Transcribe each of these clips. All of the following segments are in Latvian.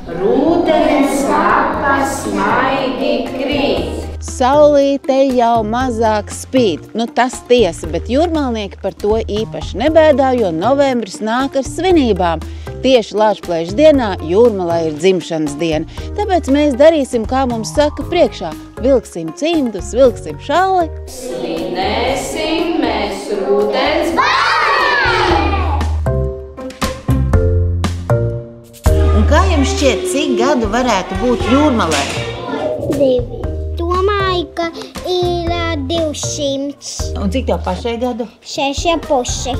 Rūtens lapas maigi krīt. Saulīte jau mazāk spīd. Nu, tas tiesa, bet jūrmalnieki par to īpaši nebēdā, jo novembris nāk ar svinībām. Tieši Lāčplēša dienā Jūrmalai ir dzimšanas diena. Tāpēc mēs darīsim, kā mums saka priekšā. Vilksim cimdus, vilksim šalli. Svinēsim mēs rūtens Un kā jums šķiet, cik gadu varētu būt Jūrmalai? 2. Domāju, ka ir 200. Un cik tev pašai gadu? 6,5.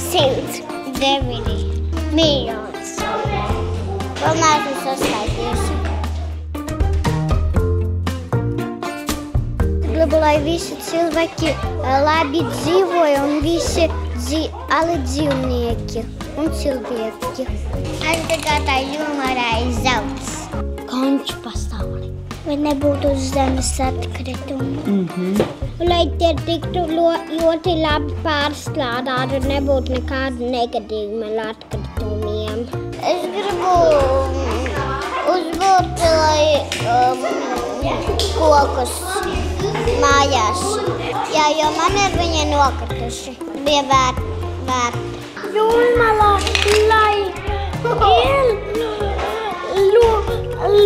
109 miljonus. Vēl neesmu saskaitījusi. Gribu, lai visi cilvēki labi dzīvoja un visi ali dzīvnieki un cilvēki. Es tā Jūrmalai zelts. Konču pasauli. Vai nebūtu uz zemes atkritumu. Lai tie tiktu ļoti labi pārstrādāti un nebūtu nekādu negadījumu ar atkritumiem. Es gribu uzbūrt, kokus mājās. Jā, jo man ir viņi nokrituši. Bija vērt. Jūrmalā, lai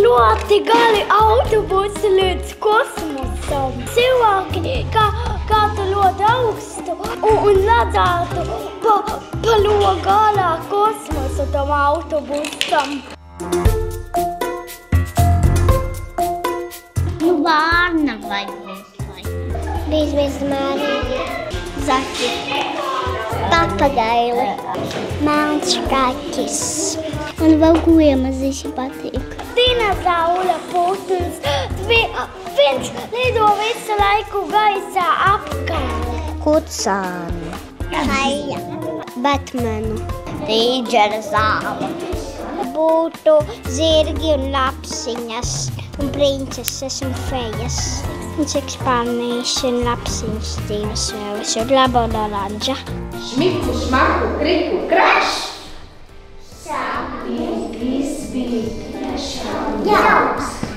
ļoti gari autobusi līdz kosmosam. Cilvēki kādu ļoti augstu un redzētu pa ļoti garā kosmosu tam autobusam. Vārna vajag būt. Bīzmārīgi, zaki, papagaili, melns kaķis. Man vēl mazīši patīk. Dinozaura putns. Viņš lido visu laiku gaisā apkārt. Kucāni. Kaija. Batmanu. Tīģera zāle. Būtu zirgi un lapsiņas. Un princeses un fejas. Un cikspārnīši un lapsiņas dzīves vēlas. Un labona oranža. Šmiku, šmaku, kriku, kraš! Sapņi izbīd tiešām jauks.